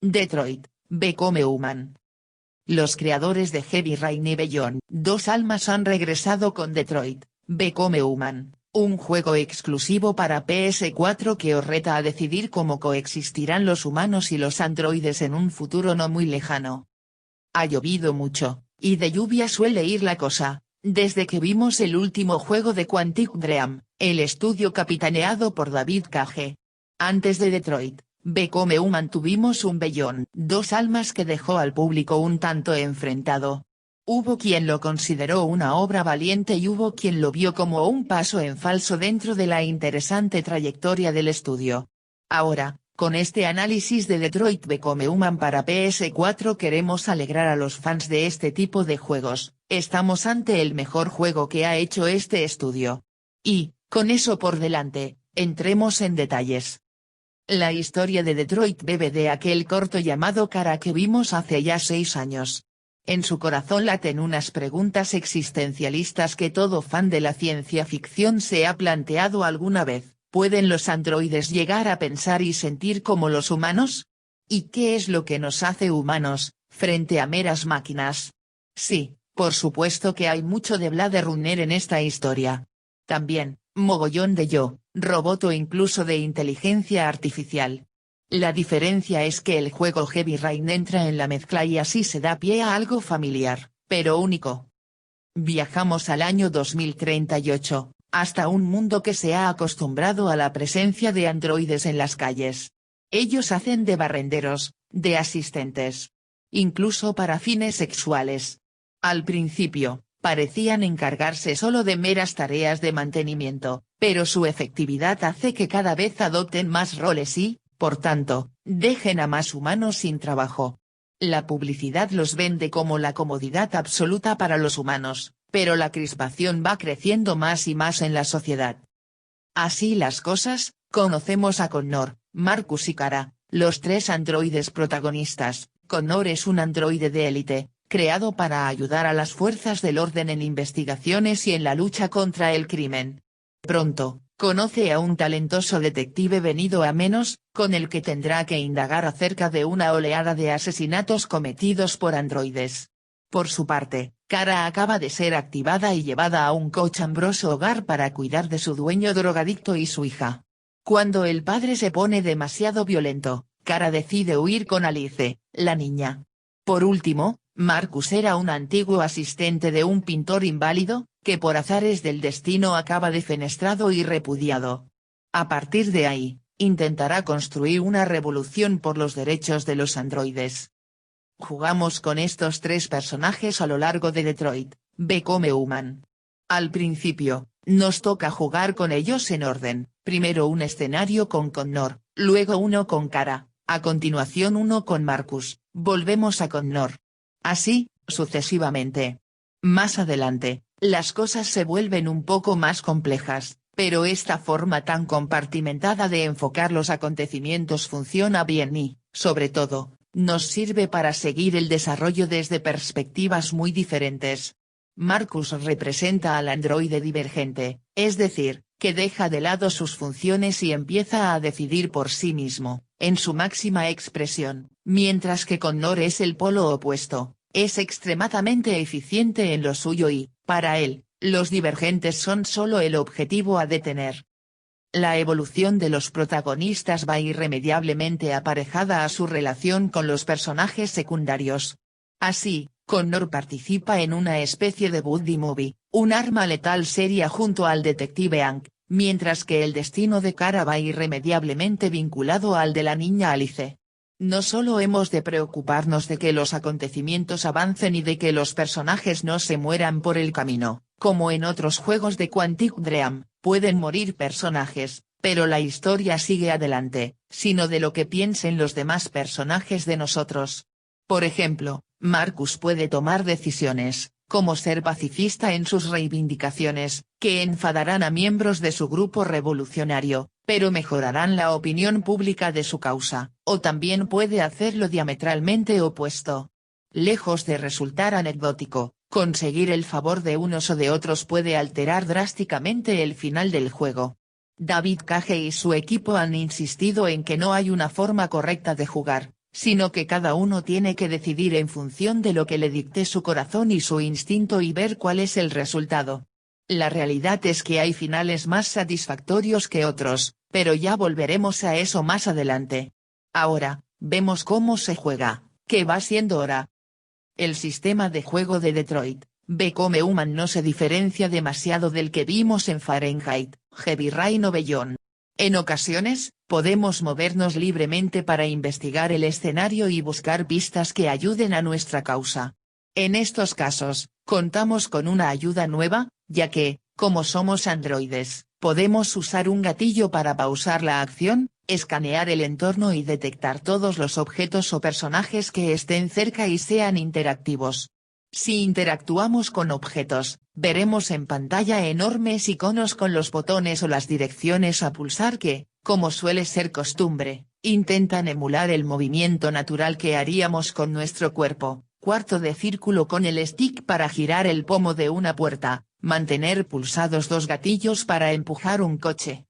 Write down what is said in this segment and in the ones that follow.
Detroit, Become Human. Los creadores de Heavy Rain y Beyond Dos Almas han regresado con Detroit, Become Human, un juego exclusivo para PS4 que os reta a decidir cómo coexistirán los humanos y los androides en un futuro no muy lejano. Ha llovido mucho, y de lluvia suele ir la cosa, desde que vimos el último juego de Quantic Dream, el estudio capitaneado por David Cage. Antes de Detroit, Become Human tuvimos un Beyond Dos Almas que dejó al público un tanto enfrentado. Hubo quien lo consideró una obra valiente y hubo quien lo vio como un paso en falso dentro de la interesante trayectoria del estudio. Ahora, con este análisis de Detroit Become Human para PS4 queremos alegrar a los fans de este tipo de juegos, estamos ante el mejor juego que ha hecho este estudio. Y, con eso por delante, entremos en detalles. La historia de Detroit bebe de aquel corto llamado Kara que vimos hace ya 6 años. En su corazón laten unas preguntas existencialistas que todo fan de la ciencia ficción se ha planteado alguna vez. ¿Pueden los androides llegar a pensar y sentir como los humanos? ¿Y qué es lo que nos hace humanos, frente a meras máquinas? Sí, por supuesto que hay mucho de Blade Runner en esta historia. También, mogollón de robot o incluso de inteligencia artificial. La diferencia es que el juego Heavy Rain entra en la mezcla y así se da pie a algo familiar, pero único. Viajamos al año 2038, hasta un mundo que se ha acostumbrado a la presencia de androides en las calles. Ellos hacen de barrenderos, de asistentes. Incluso para fines sexuales. Al principio, parecían encargarse solo de meras tareas de mantenimiento, pero su efectividad hace que cada vez adopten más roles y, por tanto, dejen a más humanos sin trabajo. La publicidad los vende como la comodidad absoluta para los humanos, pero la crispación va creciendo más y más en la sociedad. Así las cosas, conocemos a Connor, Marcus y Kara, los 3 androides protagonistas. Connor es un androide de élite, creado para ayudar a las fuerzas del orden en investigaciones y en la lucha contra el crimen. Pronto, conoce a un talentoso detective venido a menos, con el que tendrá que indagar acerca de una oleada de asesinatos cometidos por androides. Por su parte, Kara acaba de ser activada y llevada a un cochambroso hogar para cuidar de su dueño drogadicto y su hija. Cuando el padre se pone demasiado violento, Kara decide huir con Alice, la niña. Por último, Marcus era un antiguo asistente de un pintor inválido, que por azares del destino acaba defenestrado y repudiado. A partir de ahí, intentará construir una revolución por los derechos de los androides. Jugamos con estos 3 personajes a lo largo de Detroit, Become Human. Al principio, nos toca jugar con ellos en orden, primero un escenario con Connor, luego uno con Kara, a continuación uno con Marcus, volvemos a Connor. Así, sucesivamente. Más adelante, las cosas se vuelven un poco más complejas, pero esta forma tan compartimentada de enfocar los acontecimientos funciona bien y, sobre todo, nos sirve para seguir el desarrollo desde perspectivas muy diferentes. Marcus representa al androide divergente, es decir, que deja de lado sus funciones y empieza a decidir por sí mismo, en su máxima expresión, mientras que Connor es el polo opuesto, es extremadamente eficiente en lo suyo y, para él, los divergentes son solo el objetivo a detener. La evolución de los protagonistas va irremediablemente aparejada a su relación con los personajes secundarios. Así, Connor participa en una especie de buddy movie, un arma letal seria junto al detective Hank, mientras que el destino de Kara va irremediablemente vinculado al de la niña Alice. No solo hemos de preocuparnos de que los acontecimientos avancen y de que los personajes no se mueran por el camino, como en otros juegos de Quantic Dream, pueden morir personajes, pero la historia sigue adelante, sino de lo que piensen los demás personajes de nosotros. Por ejemplo, Marcus puede tomar decisiones, como ser pacifista en sus reivindicaciones, que enfadarán a miembros de su grupo revolucionario, pero mejorarán la opinión pública de su causa, o también puede hacerlo diametralmente opuesto. Lejos de resultar anecdótico, conseguir el favor de unos o de otros puede alterar drásticamente el final del juego. David Cage y su equipo han insistido en que no hay una forma correcta de jugar, sino que cada uno tiene que decidir en función de lo que le dicte su corazón y su instinto y ver cuál es el resultado. La realidad es que hay finales más satisfactorios que otros, pero ya volveremos a eso más adelante. Ahora, vemos cómo se juega, que va siendo hora. El sistema de juego de Detroit Become Human no se diferencia demasiado del que vimos en Fahrenheit, Heavy Rain o Beyond. En ocasiones, podemos movernos libremente para investigar el escenario y buscar pistas que ayuden a nuestra causa. En estos casos, contamos con una ayuda nueva, ya que, como somos androides, podemos usar un gatillo para pausar la acción, escanear el entorno y detectar todos los objetos o personajes que estén cerca y sean interactivos. Si interactuamos con objetos, veremos en pantalla enormes iconos con los botones o las direcciones a pulsar que, como suele ser costumbre, intentan emular el movimiento natural que haríamos con nuestro cuerpo. Cuarto de círculo con el stick para girar el pomo de una puerta, mantener pulsados dos gatillos para empujar un coche.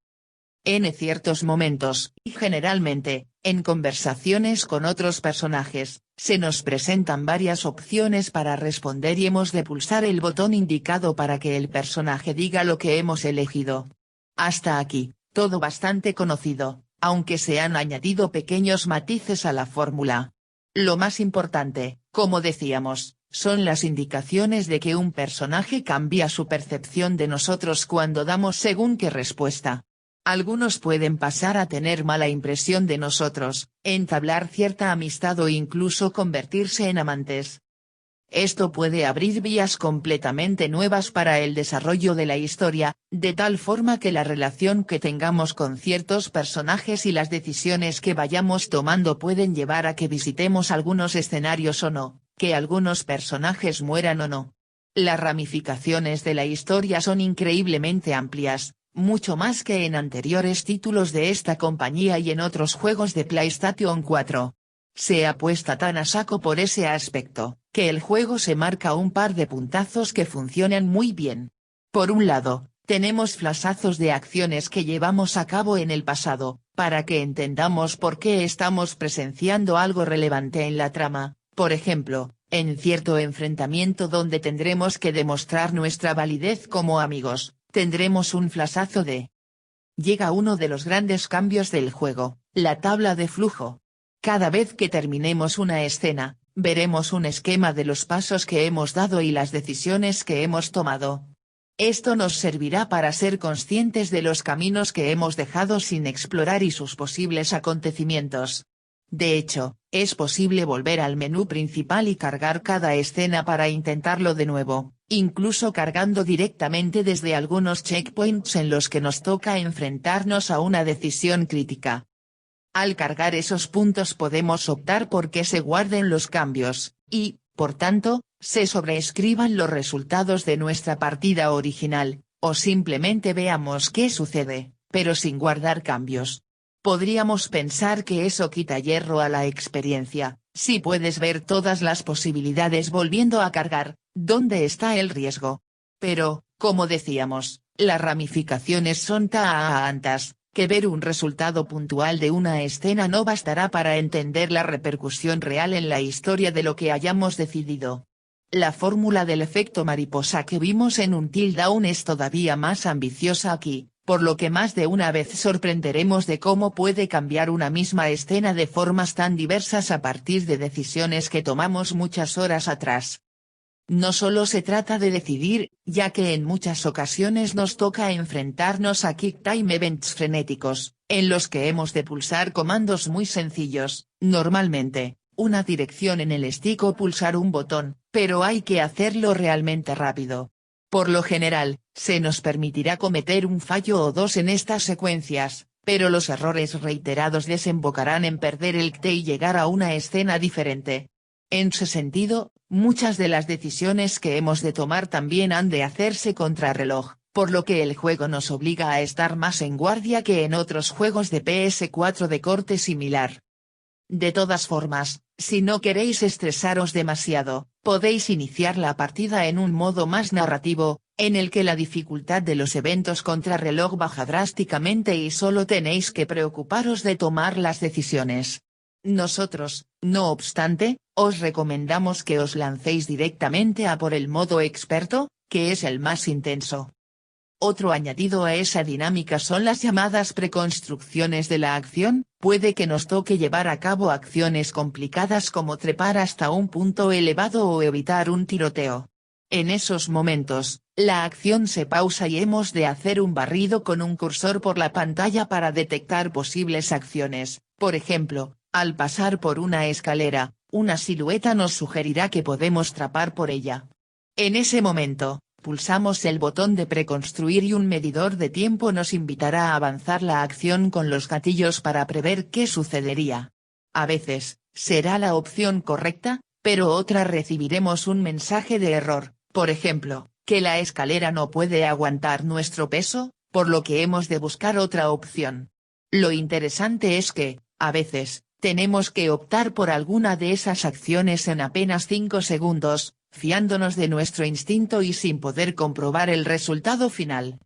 En ciertos momentos, y generalmente, en conversaciones con otros personajes, se nos presentan varias opciones para responder y hemos de pulsar el botón indicado para que el personaje diga lo que hemos elegido. Hasta aquí, todo bastante conocido, aunque se han añadido pequeños matices a la fórmula. Lo más importante, como decíamos, son las indicaciones de que un personaje cambia su percepción de nosotros cuando damos según qué respuesta. Algunos pueden pasar a tener mala impresión de nosotros, entablar cierta amistad o incluso convertirse en amantes. Esto puede abrir vías completamente nuevas para el desarrollo de la historia, de tal forma que la relación que tengamos con ciertos personajes y las decisiones que vayamos tomando pueden llevar a que visitemos algunos escenarios o no, que algunos personajes mueran o no. Las ramificaciones de la historia son increíblemente amplias, mucho más que en anteriores títulos de esta compañía y en otros juegos de PlayStation 4. Se apuesta tan a saco por ese aspecto, que el juego se marca un par de puntazos que funcionan muy bien. Por un lado, tenemos flashazos de acciones que llevamos a cabo en el pasado, para que entendamos por qué estamos presenciando algo relevante en la trama, por ejemplo, en cierto enfrentamiento donde tendremos que demostrar nuestra validez como amigos, tendremos un flashazo de... Llega uno de los grandes cambios del juego, la tabla de flujo. Cada vez que terminemos una escena, veremos un esquema de los pasos que hemos dado y las decisiones que hemos tomado. Esto nos servirá para ser conscientes de los caminos que hemos dejado sin explorar y sus posibles acontecimientos. De hecho, es posible volver al menú principal y cargar cada escena para intentarlo de nuevo, incluso cargando directamente desde algunos checkpoints en los que nos toca enfrentarnos a una decisión crítica. Al cargar esos puntos podemos optar por que se guarden los cambios, y, por tanto, se sobreescriban los resultados de nuestra partida original, o simplemente veamos qué sucede, pero sin guardar cambios. Podríamos pensar que eso quita hierro a la experiencia, si puedes ver todas las posibilidades volviendo a cargar, ¿dónde está el riesgo? Pero, como decíamos, las ramificaciones son tantas, que ver un resultado puntual de una escena no bastará para entender la repercusión real en la historia de lo que hayamos decidido. La fórmula del efecto mariposa que vimos en Until Dawn es todavía más ambiciosa aquí, por lo que más de una vez sorprenderemos de cómo puede cambiar una misma escena de formas tan diversas a partir de decisiones que tomamos muchas horas atrás. No solo se trata de decidir, ya que en muchas ocasiones nos toca enfrentarnos a Quick Time Events frenéticos, en los que hemos de pulsar comandos muy sencillos, normalmente, una dirección en el stick o pulsar un botón, pero hay que hacerlo realmente rápido. Por lo general, se nos permitirá cometer un fallo o dos en estas secuencias, pero los errores reiterados desembocarán en perder el KT y llegar a una escena diferente. En ese sentido, muchas de las decisiones que hemos de tomar también han de hacerse contrarreloj, por lo que el juego nos obliga a estar más en guardia que en otros juegos de PS4 de corte similar. De todas formas, si no queréis estresaros demasiado, podéis iniciar la partida en un modo más narrativo, en el que la dificultad de los eventos contrarreloj baja drásticamente y solo tenéis que preocuparos de tomar las decisiones. Nosotros, no obstante, os recomendamos que os lancéis directamente a por el modo experto, que es el más intenso. Otro añadido a esa dinámica son las llamadas preconstrucciones de la acción. Puede que nos toque llevar a cabo acciones complicadas como trepar hasta un punto elevado o evitar un tiroteo. En esos momentos, la acción se pausa y hemos de hacer un barrido con un cursor por la pantalla para detectar posibles acciones. Por ejemplo, al pasar por una escalera, una silueta nos sugerirá que podemos trepar por ella. En ese momento, pulsamos el botón de preconstruir y un medidor de tiempo nos invitará a avanzar la acción con los gatillos para prever qué sucedería. A veces, será la opción correcta, pero otra recibiremos un mensaje de error, por ejemplo, que la escalera no puede aguantar nuestro peso, por lo que hemos de buscar otra opción. Lo interesante es que, a veces, tenemos que optar por alguna de esas acciones en apenas 5 segundos, fiándonos de nuestro instinto y sin poder comprobar el resultado final.